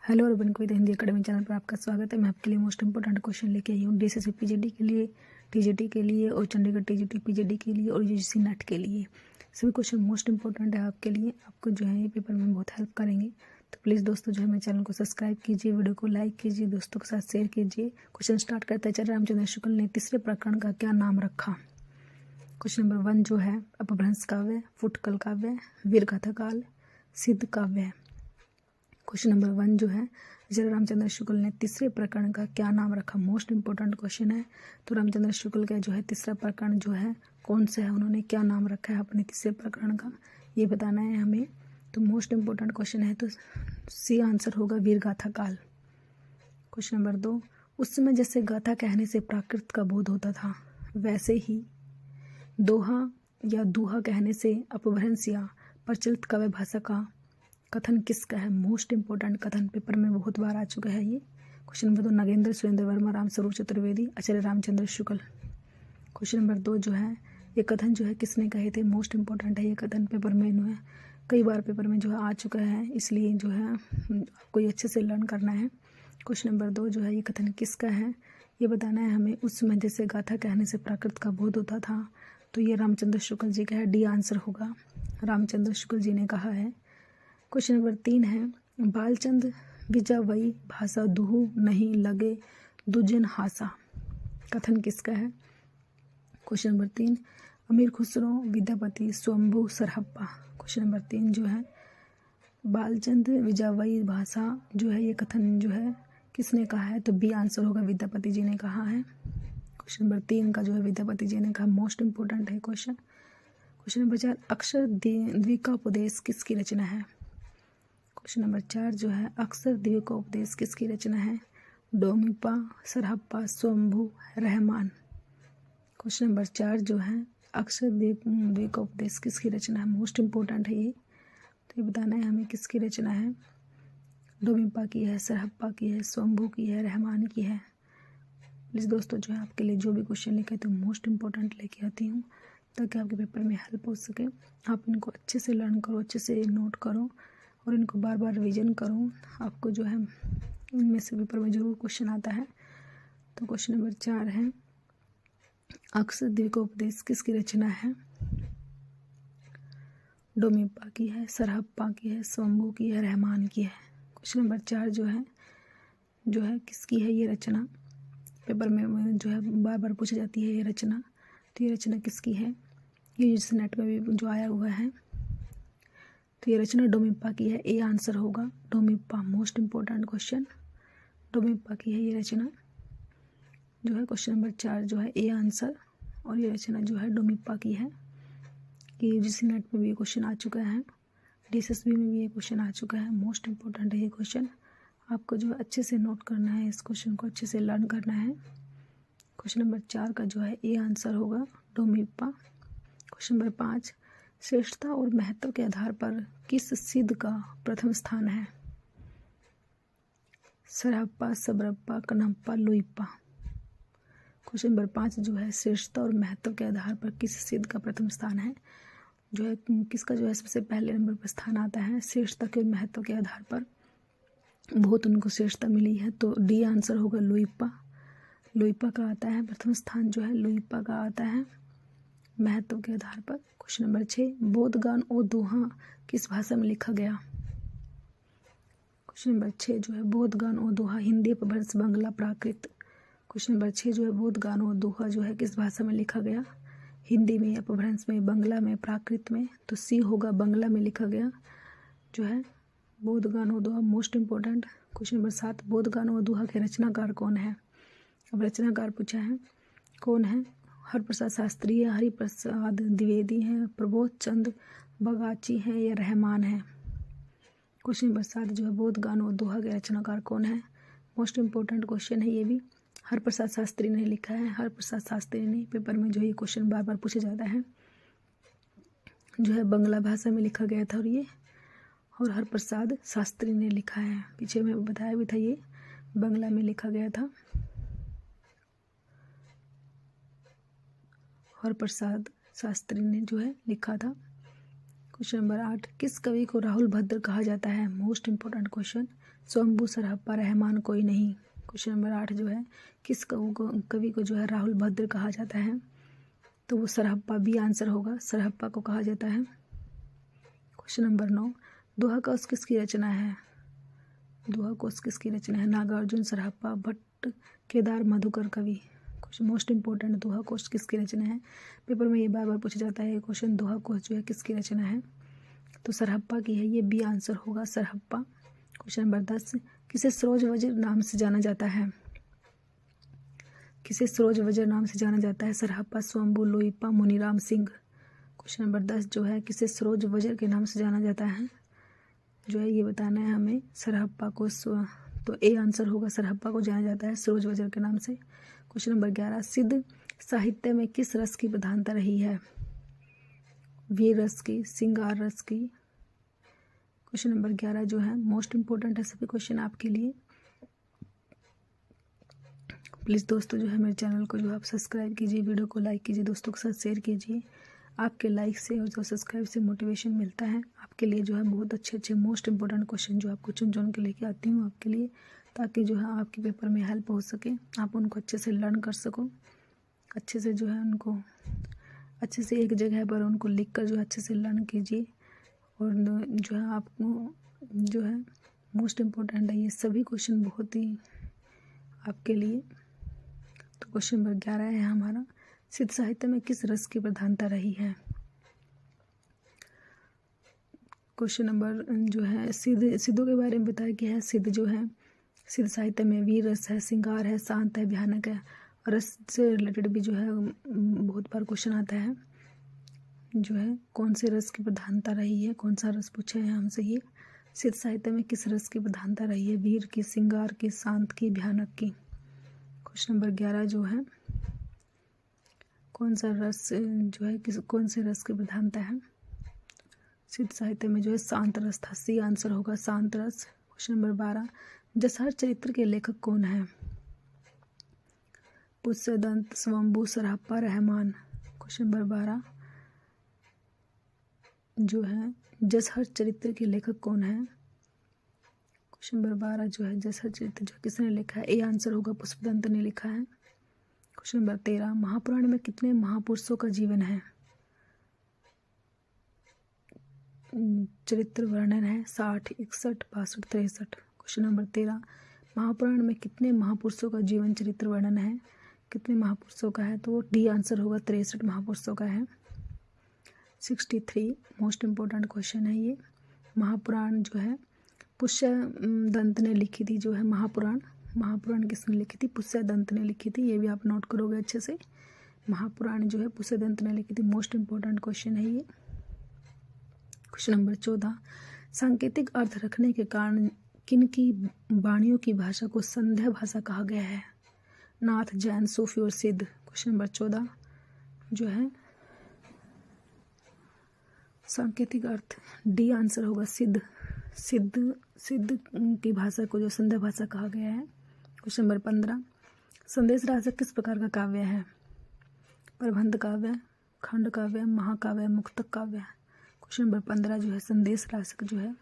Hello और बन कोई हिंदी अकेडमी चैनल पर आपका स्वागत है। मैं आपके लिए मोस्ट इंपोर्टेंट क्वेश्चन लेके आई हूँ डीएसएससी पीजीडी के लिए, टीजीटी के लिए और चंडीगढ़ टीजीटी पीजीडी के लिए और यूजीसी नेट के लिए। सभी क्वेश्चन मोस्ट इंपॉर्टेंट है आपके लिए, आपको जो है ये पेपर में बहुत हेल्प करेंगे। तो प्लीज़ दोस्तों जो है मेरे चैनल को सब्सक्राइब कीजिए, वीडियो को लाइक कीजिए, दोस्तों के साथ शेयर कीजिए। क्वेश्चन स्टार्ट करते हैं। आचार्य रामचंद्र शुक्ल ने तीसरे प्रकरण का क्या नाम रखा? क्वेश्चन नंबर 1 जो है अपभ्रंश काव्य, फुटकल काव्य, वीरगाथा काल, सिद्ध काव्य। क्वेश्चन नंबर 1 जो है आचार्य रामचंद्र शुक्ल ने तीसरे प्रकरण का क्या नाम रखा? मोस्ट इंपॉर्टेंट क्वेश्चन है। तो रामचंद्र शुक्ल का जो है तीसरा प्रकरण जो है कौन सा है, उन्होंने क्या नाम रखा है अपने तीसरे प्रकरण का, ये बताना है हमें। तो मोस्ट इंपॉर्टेंट क्वेश्चन है, तो सी आंसर होगा वीरगाथा काल। क्वेश्चन नंबर 2, उस समय जैसे गाथा कहने से प्राकृत का बोध होता था, वैसे ही दोहा या दूहा कहने से अपभ्रंश या प्रचलित काव्य भाषा का कथन किसका है? मोस्ट इंपॉर्टेंट कथन, पेपर में बहुत बार आ चुका है ये। क्वेश्चन नंबर 2, नगेंद्र सुरेंद्र वर्मा, राम स्वरूप चतुर्वेदी, आचार्य रामचंद्र शुक्ल। क्वेश्चन नंबर 2 जो है ये कथन जो है किसने कहे थे? मोस्ट इंपॉर्टेंट है ये कथन, पेपर में जो है कई बार पेपर में जो है आ चुका है, इसलिए जो है आपको ये अच्छे से लर्न करना है। क्वेश्चन नंबर 2 जो है ये कथन किसका है, ये बताना है हमें। उस समय जैसे गाथा कहने से प्राकृत का बोध होता था, तो ये रामचंद्र शुक्ल जी का है, डी आंसर होगा, रामचंद्र शुक्ल जी ने कहा है। क्वेश्चन नंबर 3 है बालचंद विजावई भाषा दुहु नहीं लगे दुजन हासा, कथन किसका है? क्वेश्चन नंबर 3, अमीर खुसरो विद्यापति स्वयंभू सरहप्पा। क्वेश्चन नंबर 3 जो है बालचंद विजावई भाषा जो है ये कथन जो है किसने कहा है? तो बी आंसर होगा, विद्यापति जी ने कहा है। क्वेश्चन नंबर 3 का जो है विद्यापति जी ने कहा, मोस्ट इंपोर्टेंट है क्वेश्चन। क्वेश्चन नंबर 4, अक्षर द्विकोपदेश किसकी रचना है? क्वेश्चन नंबर 4 जो है अक्षर द्विकोपदेश किसकी रचना है? डोमिपा, सरहप्पा, स्वयंभू, रहमान। क्वेश्चन नंबर 4 जो है अक्षर द्विकोपदेश किसकी रचना है? मोस्ट इंपोर्टेंट है ये, तो ये बताना है हमें किसकी रचना है। डोमिपा की है, सरहप्पा की है, स्वयंभू की है, रहमान की है। प्लीज़ दोस्तों जो है आपके लिए जो भी क्वेश्चन लेके तो मोस्ट इंपॉर्टेंट लेके आती हूँ, ताकि आपके पेपर में हेल्प हो सके। आप इनको अच्छे से लर्न करो, अच्छे से नोट करो और इनको बार बार रिवीजन करो। आपको जो है इनमें से पेपर में जरूर क्वेश्चन आता है। तो क्वेश्चन नंबर 4 है अक्षर द्विकोपदेश किसकी रचना है? डोमिपा की है, सरहप्पा की है, स्वयंभू की है, रहमान की है। क्वेश्चन नंबर 4 जो है किसकी है ये रचना? पेपर में जो है बार बार पूछी जाती है ये रचना, तो ये रचना किसकी है? ये यूजीसी नेट में भी जो आया हुआ है, तो ये रचना डोमिपा की है, ए आंसर होगा, डोमिपा। मोस्ट इंपॉर्टेंट क्वेश्चन, डोमिपा की है ये रचना जो है। क्वेश्चन नंबर 4 जो है ए आंसर, और ये रचना जो है डोमिपा की है। ये यूजीसी नेट में भी ये क्वेश्चन आ चुका है, डीएसएसबी में भी ये क्वेश्चन आ चुका है। मोस्ट इंपॉर्टेंट है ये क्वेश्चन, आपको जो है अच्छे से नोट करना है, इस क्वेश्चन को अच्छे से लर्न करना है। क्वेश्चन नंबर 4 का जो है ए आंसर होगा, डोमिपा। क्वेश्चन नंबर 5, श्रेष्ठता और महत्व के आधार पर किस सिद्ध का प्रथम स्थान है? सरहप्पा, सबरप्पा, कनहप्पा, लोईप्पा। क्वेश्चन नंबर 5 जो है श्रेष्ठता और महत्व के आधार पर किस सिद्ध का प्रथम स्थान है, जो है किसका जो है सबसे पहले नंबर पर स्थान आता है? श्रेष्ठता के महत्व के आधार पर बहुत उनको श्रेष्ठता मिली है, तो डी आंसर होगा, लोईप्पा। लोईप्पा का आता है प्रथम स्थान, जो है लोईप्पा का आता है महत्व के आधार पर। क्वेश्चन नंबर 6, बोधगान और दोहा किस भाषा में लिखा गया? क्वेश्चन नंबर 6 जो है बोधगान और दोहा हिंदी, अपभ्रंश, बांग्ला, प्राकृत। क्वेश्चन नंबर 6 जो है बोधगान और दोहा जो है किस भाषा में लिखा गया? हिंदी में, अपभ्रंश में, बांग्ला में, प्राकृत में। तो सी होगा, बांग्ला में लिखा गया जो है बोधगान और दोहा। मोस्ट इंपॉर्टेंट क्वेश्चन नंबर 7, बोधगान और दोहा के रचनाकार कौन है? अब रचनाकार पूछा है, कौन है? हरप्रसाद शास्त्री है, हरिप्रसाद द्विवेदी हैं, प्रबोध चंद बगाची हैं, या रहमान है? क्वेश्चन नंबर 7 जो है बोधगान और दोहा के रचनाकार कौन है? मोस्ट इंपॉर्टेंट क्वेश्चन है ये भी, हरप्रसाद शास्त्री ने लिखा है। हरप्रसाद शास्त्री ने, पेपर में जो ये क्वेश्चन बार बार पूछा जाता है, जो है बांग्ला भाषा में लिखा गया था, और हरप्रसाद शास्त्री ने लिखा है। पीछे में बताया भी था ये बांग्ला में लिखा गया था, हरप्रसाद शास्त्री ने जो है लिखा था। क्वेश्चन नंबर 8, किस कवि को राहुल भद्र कहा जाता है? Most important question. स्वयंभू, सरहप्पा, रहमान, कोई नहीं। क्वेश्चन नंबर 8 जो है, किस कवि को जो है राहुल भद्र कहा जाता है? तो वो सरहप्पा, बी आंसर होगा, सरहप्पा को कहा जाता है। क्वेश्चन नंबर 9, दोहा कोश किसकी रचना है? दोहा कोश किसकी रचना है? नागार्जुन, सरहप्पा, भट्ट, केदार, मधुकर कवि। क्वेश्चन मोस्ट इंपॉर्टेंट, दोहा कोश किसकी रचना है? पेपर में ये बार बार पूछा जाता है क्वेश्चन, दोहा कोश जो है किसकी रचना है? तो सरहप्पा की है, ये बी आंसर होगा, सरहप्पा। क्वेश्चन नंबर 10, किसे सरोज वज्र नाम से जाना जाता है? किसे सरोज वज्र नाम से जाना जाता है? सरहप्पा, स्वयंभू, लोईपा, मुनीराम सिंह। क्वेश्चन नंबर 10 जो है, किसे सरोज वज्र के नाम से जाना जाता है? जो है ये बताना है हमें, सरहप्पा को। तो ए आंसर होगा, सरहप्पा को जाना जाता है सरोज वज्र के नाम से। क्वेश्चन नंबर 11, सिद्ध साहित्य में किस रस की प्रधानता रही है? वीर रस की, श्रृंगार रस की। क्वेश्चन नंबर 11 जो है मोस्ट इंपॉर्टेंट है, सभी क्वेश्चन आपके लिए। प्लीज़ दोस्तों जो है मेरे चैनल को जो आप सब्सक्राइब कीजिए, वीडियो को लाइक कीजिए, दोस्तों के साथ शेयर कीजिए। आपके लाइक से और जो सब्सक्राइब से मोटिवेशन मिलता है। आपके लिए जो है बहुत अच्छे मोस्ट इंपॉर्टेंट क्वेश्चन जो आपको चुन के लेके आती हूँ आपके लिए, ताकि जो है आपके पेपर में हेल्प हो सके, आप उनको अच्छे से लर्न कर सको, अच्छे से जो है उनको अच्छे से एक जगह पर उनको लिख कर जो है अच्छे से लर्न कीजिए। और जो है आपको जो है मोस्ट इम्पोर्टेंट है, ये सभी क्वेश्चन बहुत ही आपके लिए। तो क्वेश्चन नंबर 11 है हमारा, सिद्ध साहित्य में किस रस की प्रधानता रही है? क्वेश्चन नंबर जो है, सिद्धों के बारे में बताया गया है। सिद्ध जो है, सिद्ध साहित्य में वीर रस है, श्रृंगार है, शांत है, भयानक है। रस से रिलेटेड भी जो है बहुत बार क्वेश्चन आता है, जो है कौन से रस की प्रधानता रही है, कौन सा रस पूछा है हमसे ये। सिद्ध साहित्य में किस रस की प्रधानता रही है? वीर की, श्रृंगार की, शांत की, भयानक की। क्वेश्चन नंबर 11 जो है, कौन सा रस जो है कौन से रस की प्रधानता है? सिद्ध साहित्य में जो है शांत रस था, सी आंसर होगा, शांत रस। क्वेश्चन नंबर 12, जसहर चरित्र के लेखक कौन है? पुष्यदंत, स्वयंभू, सरहप्पा, रहमान। क्वेश्चन नंबर 12 जो है, जसहर चरित्र के लेखक कौन है? क्वेश्चन नंबर 12 जो है, जसहर चरित्र जो किसने लिखा है? ए आंसर होगा, पुष्पदंत ने लिखा है। क्वेश्चन नंबर 13, महापुराण में कितने महापुरुषों का जीवन है? चरित्र वर्णन है 60, 61, 62, 63। क्वेश्चन नंबर 13, महापुराण में कितने महापुरुषों का जीवन चरित्र वर्णन है? कितने महापुरुषों का है? तो डी आंसर होगा, 63 महापुरुषों का है। 63 मोस्ट इम्पोर्टेंट क्वेश्चन है ये। महापुराण जो है पुष्यदंत ने लिखी थी, जो है महापुराण किसने लिखी थी? पुष्यदंत ने लिखी थी, ये भी आप नोट करोगे अच्छे से। महापुराण जो है पुष्यदंत ने लिखी थी, मोस्ट इम्पोर्टेंट क्वेश्चन है ये। क्वेश्चन नंबर 14, सांकेतिक अर्थ रखने के कारण किन की वाणियों की भाषा को संध्या भाषा कहा गया है? नाथ, जैन, सूफी और सिद्ध। क्वेश्चन नंबर 14 जो है, सांकेतिक अर्थ, डी आंसर होगा, सिद्ध की भाषा को जो संध्या भाषा कहा गया है। क्वेश्चन नंबर 15, संदेश रासक किस प्रकार का काव्य है? प्रबंध काव्य, खंड काव्य, महाकाव्य, मुक्तक काव्य। क्वेश्चन नंबर 15 जो है, संदेश रासक जो है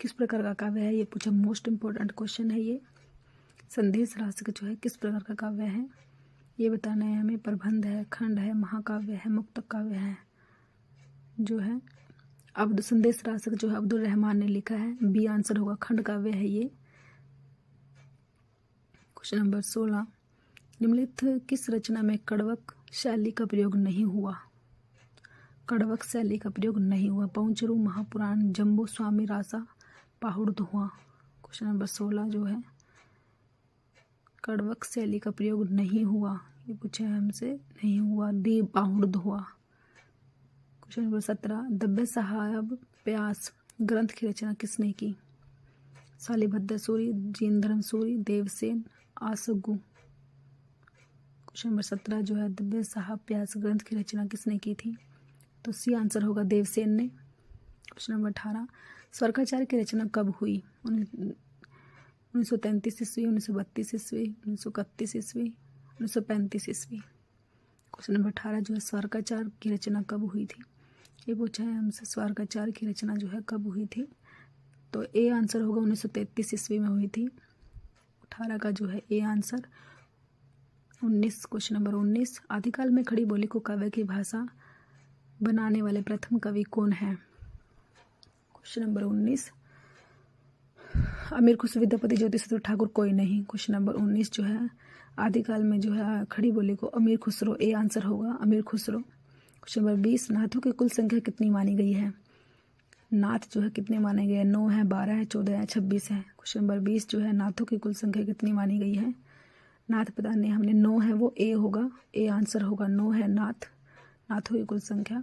किस प्रकार का काव्य है? ये पूछा, मोस्ट इम्पोर्टेंट क्वेश्चन है ये। संदेश रासक जो है किस प्रकार का काव्य है, ये बताना है हमें। प्रबंध है, खंड है, महाकाव्य है, मुक्तक काव्य है। जो है अब संदेश रासक जो है अब्दुल रहमान ने लिखा है, बी आंसर होगा, खंड काव्य है ये। क्वेश्चन नंबर 16, निम्नलिखित किस रचना में कड़वक शैली का प्रयोग नहीं हुआ? कड़वक शैली का प्रयोग नहीं हुआ। पहुंचरू, महापुराण, जम्बू स्वामी रासा, पाहुड़ धुआं। क्वेश्चन नंबर 16 जो है, कड़वक शैली का प्रयोग नहीं हुआ, ये पूछा है हमसे, नहीं हुआ, डी पाहुड़ धुआं। क्वेश्चन नंबर 17, दब्बे साहब प्यास ग्रंथ की रचना किसने की? शालिभद्र सूरी, जीनधर्म सूरी, देवसेन, आसगु। क्वेश्चन नंबर 17 जो है, दब्बे साहब प्यास ग्रंथ की रचना किसने की थी? तो सी आंसर होगा, देवसेन ने। क्वेश्चन नंबर 18, स्वर्गाचार्य की रचना कब हुई? 1933 ईस्वी, 1932 ईस्वी, 1931 ईस्वी, 1935 ईस्वी। क्वेश्चन नंबर 18 जो है, स्वर्गाचार्य की रचना कब हुई थी? ये पूछा है हमसे स्वर्ग आचार्य की रचना जो है कब हुई थी, तो ए आंसर होगा 1933 ईस्वी में हुई थी। 18 का जो है ए आंसर। 19 क्वेश्चन नंबर 19, आदिकाल में खड़ी बोली को काव्य की भाषा बनाने वाले प्रथम कवि कौन है। क्वेश्चन नंबर 19, अमीर खुसरो, विद्यापति, ज्योतिष ठाकुर, कोई नहीं। क्वेश्चन नंबर 19 जो है आदिकाल में जो है खड़ी बोली को अमीर खुसरो, ए आंसर होगा अमीर खुसरो। क्वेश्चन नंबर 20, नाथों की कुल संख्या कितनी मानी गई है। नाथ जो है कितने माने गए हैं, 9 है, 12 है, 14 है, 26 है। क्वेश्चन नंबर 20 जो है नाथों की कुल संख्या कितनी मानी गई है। नाथ पता नहीं, हमने 9 है वो ए होगा, ए आंसर होगा 9 है नाथ, नाथों की कुल संख्या।